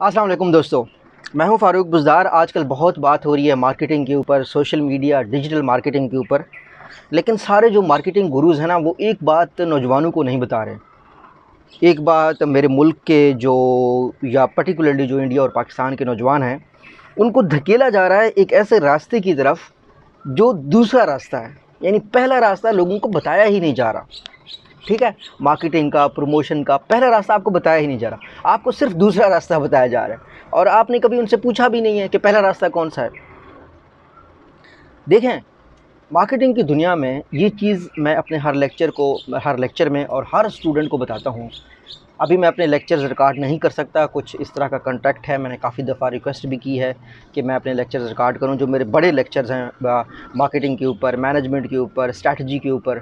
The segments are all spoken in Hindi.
अस्सलाम वालेकुम दोस्तों, मैं हूं फ़ारूक बुज़दार। आजकल बहुत बात हो रही है मार्केटिंग के ऊपर, सोशल मीडिया, डिजिटल मार्केटिंग के ऊपर। लेकिन सारे जो मार्केटिंग गुरुज़ हैं ना, वो एक बात नौजवानों को नहीं बता रहे। एक बात मेरे मुल्क के जो या पर्टिकुलरली जो इंडिया और पाकिस्तान के नौजवान हैं, उनको धकेला जा रहा है एक ऐसे रास्ते की तरफ जो दूसरा रास्ता है। यानी पहला रास्ता लोगों को बताया ही नहीं जा रहा। ठीक है, मार्केटिंग का, प्रमोशन का पहला रास्ता आपको बताया ही नहीं जा रहा, आपको सिर्फ दूसरा रास्ता बताया जा रहा है और आपने कभी उनसे पूछा भी नहीं है कि पहला रास्ता कौन सा है। देखें, मार्केटिंग की दुनिया में ये चीज़ मैं अपने हर लेक्चर में और हर स्टूडेंट को बताता हूँ। अभी मैं अपने लेक्चर्स रिकॉर्ड नहीं कर सकता, कुछ इस तरह का कॉन्ट्रैक्ट है। मैंने काफ़ी दफ़ा रिक्वेस्ट भी की है कि मैं अपने लेक्चर्स रिकॉर्ड करूं, जो मेरे बड़े लेक्चर्स हैं मार्केटिंग के ऊपर, मैनेजमेंट के ऊपर, स्ट्रैटेजी के ऊपर।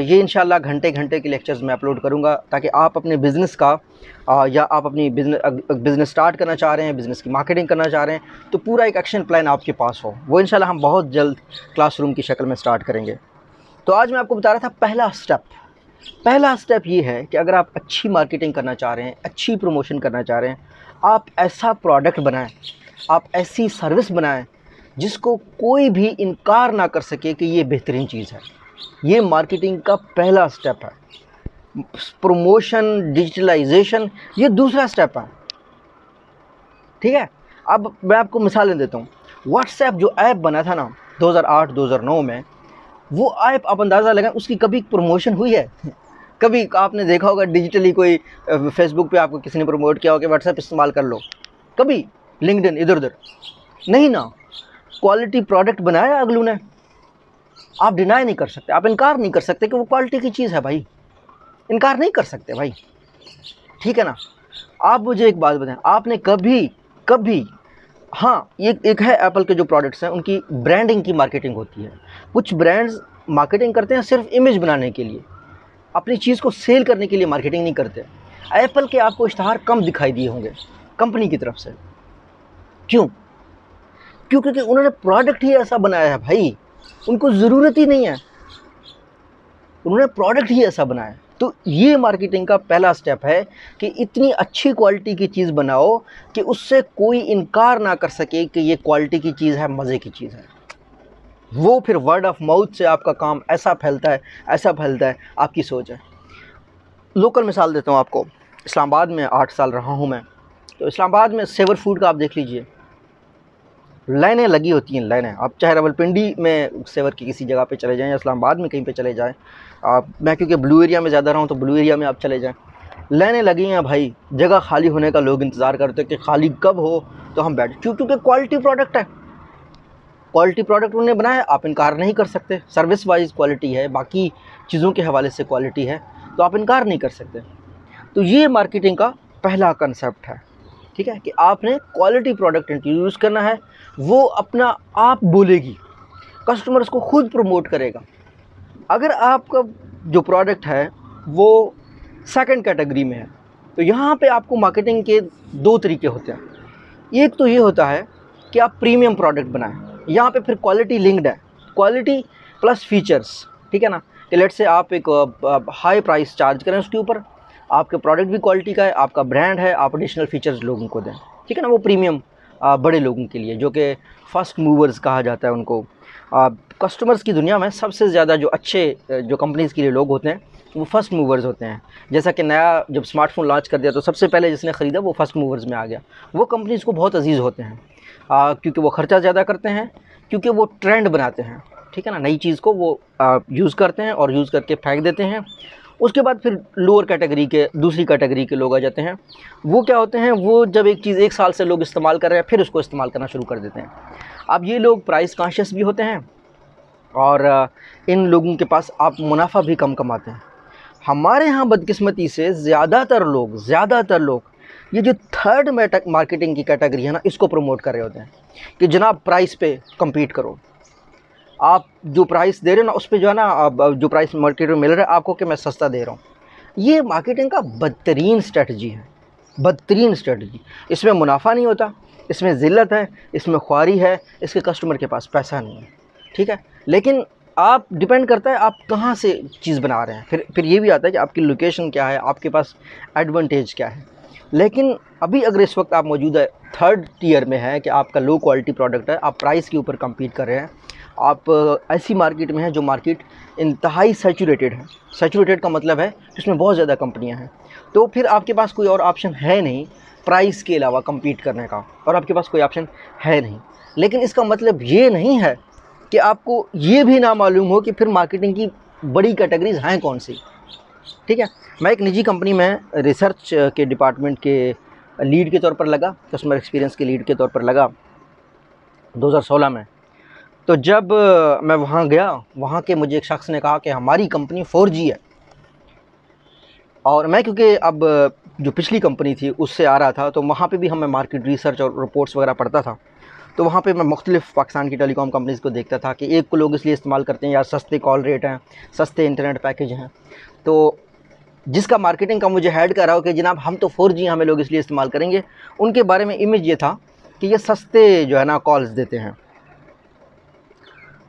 ये इंशाल्लाह घंटे घंटे के लेक्चर्स मैं अपलोड करूंगा, ताकि आप अपने बिज़नेस का या आप अपनी बिज़नेस स्टार्ट करना चाह रहे हैं, बिज़नेस की मार्केटिंग करना चाह रहे हैं, तो पूरा एक एक्शन प्लान आपके पास हो। वो इंशाल्लाह हम बहुत जल्द क्लासरूम की शक्ल में स्टार्ट करेंगे। तो आज मैं आपको बता रहा था पहला स्टेप ये है कि अगर आप अच्छी मार्केटिंग करना चाह रहे हैं, अच्छी प्रमोशन करना चाह रहे हैं, आप ऐसा प्रोडक्ट बनाएं, आप ऐसी सर्विस बनाएं जिसको कोई भी इनकार ना कर सके कि ये बेहतरीन चीज़ है। ये मार्केटिंग का पहला स्टेप है। प्रमोशन, डिजिटलाइजेशन ये दूसरा स्टेप है। ठीक है, अब मैं आपको मिसालें देता हूँ। व्हाट्सएप जो ऐप बना था ना 2008-2009 में, वो ऐप आप अंदाज़ा लगाएं उसकी कभी प्रमोशन हुई है? कभी आपने देखा होगा डिजिटली कोई फेसबुक पे आपको किसी ने प्रमोट किया हो कि व्हाट्सएप इस्तेमाल कर लो? कभी लिंक्डइन इधर उधर नहीं ना। क्वालिटी प्रोडक्ट बनाया अगलू ने, आप डिनाई नहीं कर सकते, आप इनकार नहीं कर सकते कि वो क्वालिटी की चीज़ है भाई, इनकार नहीं कर सकते भाई। ठीक है ना। आप मुझे एक बात बताएं, आपने कभी हाँ, ये एक है एप्पल के जो प्रोडक्ट्स हैं उनकी ब्रांडिंग की मार्केटिंग होती है। कुछ ब्रांड्स मार्केटिंग करते हैं सिर्फ इमेज बनाने के लिए, अपनी चीज़ को सेल करने के लिए मार्केटिंग नहीं करते। एप्पल के आपको इश्तहार कम दिखाई दिए होंगे कंपनी की तरफ से। क्यों? क्योंकि उन्होंने प्रोडक्ट ही ऐसा बनाया है भाई, उनको ज़रूरत ही नहीं है, उन्होंने प्रोडक्ट ही ऐसा बनाया है। तो ये मार्केटिंग का पहला स्टेप है कि इतनी अच्छी क्वालिटी की चीज़ बनाओ कि उससे कोई इनकार ना कर सके कि ये क्वालिटी की चीज़ है, मज़े की चीज़ है। वो फिर वर्ड ऑफ माउथ से आपका काम ऐसा फैलता है, आपकी सोच है। लोकल मिसाल देता हूँ आपको। इस्लामाबाद में 8 साल रहा हूँ मैं, तो इस्लामाबाद में सेवर फूड का आप देख लीजिए, लाइनें लगी होती हैं, लाइनें। आप चाहे रावलपिंडी में सेवर की किसी जगह पे चले जाएं या इस्लामाबाद में कहीं पे चले जाएं, मैं क्योंकि ब्लू एरिया में ज़्यादा रहा हूँ तो ब्लू एरिया में आप चले जाएं, लाइनें लगी हैं भाई। जगह खाली होने का लोग इंतज़ार करते हैं कि खाली कब हो तो हम बैठ, क्योंकि क्वालिटी प्रोडक्ट है, क्वालिटी प्रोडक्ट उन्होंने बनाया, आप इनकार नहीं कर सकते। सर्विस वाइज क्वालिटी है, बाकी चीज़ों के हवाले से क्वालिटी है, तो आप इनकार नहीं कर सकते। तो ये मार्केटिंग का पहला कंसेप्ट है। ठीक है, कि आपने क्वालिटी प्रोडक्ट इंट्रोड्यूस करना है, वो अपना आप बोलेगी, कस्टमर उसको खुद प्रमोट करेगा। अगर आपका जो प्रोडक्ट है वो सेकंड कैटेगरी में है, तो यहाँ पे आपको मार्केटिंग के दो तरीके होते हैं। एक तो ये होता है कि आप प्रीमियम प्रोडक्ट बनाएं, यहाँ पे फिर क्वालिटी लिंक्ड है, क्वालिटी प्लस फीचर्स। ठीक है ना, कि लेट से आप एक हाई प्राइस चार्ज करें उसके ऊपर, आपके प्रोडक्ट भी क्वालिटी का है, आपका ब्रांड है, आप एडिशनल फीचर्स लोगों को दें। ठीक है ना, वो प्रीमियम बड़े लोगों के लिए, जो कि फर्स्ट मूवर्स कहा जाता है उनको। कस्टमर्स की दुनिया में सबसे ज़्यादा जो अच्छे जो कंपनीज़ के लिए लोग होते हैं वो फर्स्ट मूवर्स होते हैं। जैसा कि नया जब स्मार्टफोन लॉन्च कर दिया तो सबसे पहले जिसने ख़रीदा वो फर्स्ट मूवर्स में आ गया। वो कंपनीज़ को बहुत अजीज़ होते हैं, क्योंकि वो ख़र्चा ज़्यादा करते हैं, क्योंकि वो ट्रेंड बनाते हैं। ठीक है ना, नई चीज़ को वो यूज़ करते हैं और यूज़ करके फेंक देते हैं। उसके बाद फिर लोअर कैटेगरी के, दूसरी कैटेगरी के लोग आ जाते हैं। वो क्या होते हैं, वो जब एक चीज़ 1 साल से लोग इस्तेमाल कर रहे हैं फिर उसको इस्तेमाल करना शुरू कर देते हैं। अब ये लोग प्राइस कॉन्शियस भी होते हैं और इन लोगों के पास आप मुनाफा भी कम कमाते हैं। हमारे यहाँ बदकिस्मती से ज़्यादातर लोग ये जो थर्ड मार्केटिंग की कैटेगरी है ना, इसको प्रमोट कर रहे होते हैं कि जनाब प्राइस पे कम्पीट करो, आप जो प्राइस दे रहे हो ना उस पे जो है ना, जो प्राइस मार्केट में मिल रहा है आपको कि मैं सस्ता दे रहा हूँ। ये मार्केटिंग का बदतरीन स्ट्रेटजी है, बदतरीन स्ट्रेटजी। इसमें मुनाफा नहीं होता, इसमें ज़िल्लत है, इसमें ख्वारी है, इसके कस्टमर के पास पैसा नहीं है। ठीक है, लेकिन आप डिपेंड करता है आप कहाँ से चीज़ बना रहे हैं। फिर ये भी आता है कि आपकी लोकेशन क्या है, आपके पास एडवांटेज क्या है। लेकिन अभी अगर इस वक्त आप मौजूदा थर्ड टियर में हैं कि आपका लो क्वालिटी प्रोडक्ट है, आप प्राइस के ऊपर कम्पीट कर रहे हैं, आप ऐसी मार्केट में हैं जो मार्केट इंतहाई सैचुरेटेड है। सैचुरेटेड का मतलब है कि उसमें बहुत ज़्यादा कंपनियां हैं, तो फिर आपके पास कोई और ऑप्शन है नहीं प्राइस के अलावा कम्पीट करने का, और आपके पास कोई ऑप्शन है नहीं। लेकिन इसका मतलब ये नहीं है कि आपको ये भी ना मालूम हो कि फिर मार्केटिंग की बड़ी कैटेगरीज हैं कौन सी। ठीक है, मैं एक निजी कंपनी में रिसर्च के डिपार्टमेंट के लीड के तौर पर लगा, कस्टमर एक्सपीरियंस के लीड के तौर पर लगा 2016 में। तो जब मैं वहाँ गया, वहाँ के मुझे एक शख्स ने कहा कि हमारी कंपनी 4G है, और मैं क्योंकि अब जो पिछली कंपनी थी उससे आ रहा था, तो वहाँ पे भी हमें मार्केट रिसर्च और रिपोर्ट्स वगैरह पढ़ता था। तो वहाँ पे मैं मुख्तलिफ़ पाकिस्तान की टेलीकॉम कंपनीज़ को देखता था कि एक को लोग इसलिए इस्तेमाल करते हैं यार सस्ते कॉल रेट हैं, सस्ते इंटरनेट पैकेज हैं। तो जिसका मार्केटिंग का मुझे हेड कर रहा हो कि जनाब हम तो 4G हमें लोग इसलिए इस्तेमाल करेंगे, उनके बारे में इमेज ये था कि ये सस्ते जो है ना कॉल्स देते हैं।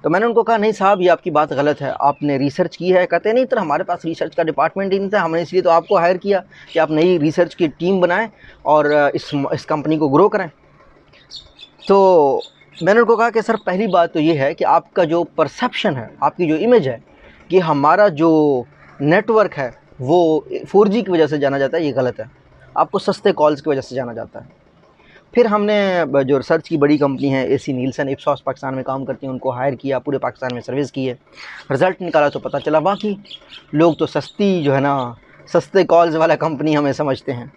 तो मैंने उनको कहा नहीं साहब, ये आपकी बात गलत है, आपने रिसर्च की है? कहते नहीं, तो हमारे पास रिसर्च का डिपार्टमेंट ही नहीं था, हमने इसलिए तो आपको हायर किया कि आप नई रिसर्च की टीम बनाएं और इस कंपनी को ग्रो करें। तो मैंने उनको कहा कि सर पहली बात तो ये है कि आपका जो परसेप्शन है, आपकी जो इमेज है कि हमारा जो नेटवर्क है वो 4G की वजह से जाना जाता है, ये गलत है। आपको सस्ते कॉल्स की वजह से जाना जाता है। फिर हमने जो रिसर्च की बड़ी कंपनी है AC नीलसन, इप्सॉस पाकिस्तान में काम करती हैं, उनको हायर किया, पूरे पाकिस्तान में सर्विस की है, रिज़ल्ट निकाला तो पता चला बाकी लोग तो सस्ती जो है ना सस्ते कॉल्स वाला कंपनी हमें समझते हैं।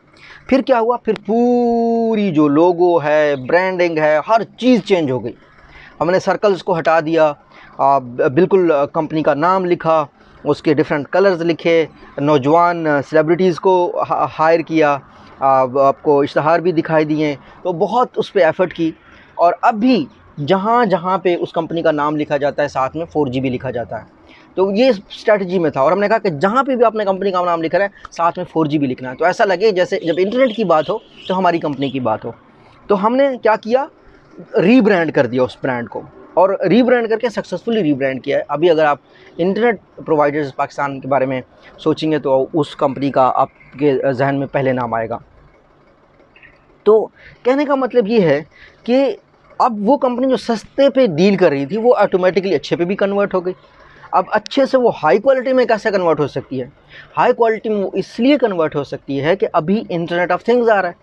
फिर क्या हुआ, फिर पूरी जो लोगो है, ब्रांडिंग है, हर चीज़ चेंज हो गई। हमने सर्कल्स को हटा दिया, बिल्कुल कंपनी का नाम लिखा, उसके डिफरेंट कलर्स लिखे, नौजवान सेलिब्रिटीज़ को हायर किया, आपको इश्तहार भी दिखाई दिए, तो बहुत उस पर एफ़र्ट की। और अब भी जहाँ जहाँ पे उस कंपनी का नाम लिखा जाता है साथ में 4G भी लिखा जाता है। तो ये स्ट्रैटेजी में था, और हमने कहा कि जहाँ पे भी आपने कंपनी का नाम लिखा है साथ में 4G भी लिखना है, तो ऐसा लगे जैसे जब इंटरनेट की बात हो तो हमारी कंपनी की बात हो। तो हमने क्या किया, रीब्रांड कर दिया उस ब्रांड को, और रीब्रांड करके सक्सेसफुली रीब्रांड किया है। अभी अगर आप इंटरनेट प्रोवाइडर्स पाकिस्तान के बारे में सोचेंगे तो उस कंपनी का आपके जहन में पहले नाम आएगा। तो कहने का मतलब ये है कि अब वो कंपनी जो सस्ते पे डील कर रही थी वो ऑटोमेटिकली अच्छे पे भी कन्वर्ट हो गई। अब अच्छे से वो हाई क्वालिटी में कैसे कन्वर्ट हो सकती है? हाई क्वालिटी में वो इसलिए कन्वर्ट हो सकती है कि अभी इंटरनेट ऑफ थिंग्स आ रहा है।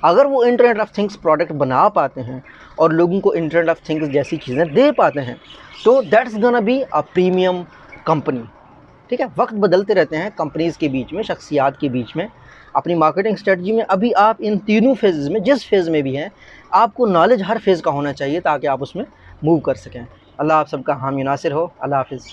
अगर वो इंटरनेट ऑफ थिंग्स प्रोडक्ट बना पाते हैं और लोगों को इंटरनेट ऑफ थिंग्स जैसी चीज़ें दे पाते हैं, तो that's gonna be a premium company. ठीक है, वक्त बदलते रहते हैं कंपनीज़ के बीच में, शख्सियात के बीच में, अपनी मार्केटिंग स्ट्रेटजी में। अभी आप इन तीनों फेज़ में, जिस फेज़ में भी हैं, आपको नॉलेज हर फेज़ का होना चाहिए ताकि आप उसमें मूव कर सकें। अल्लाह आप सबका हामी नासिर हो। अल्लाह हाफ़िज़।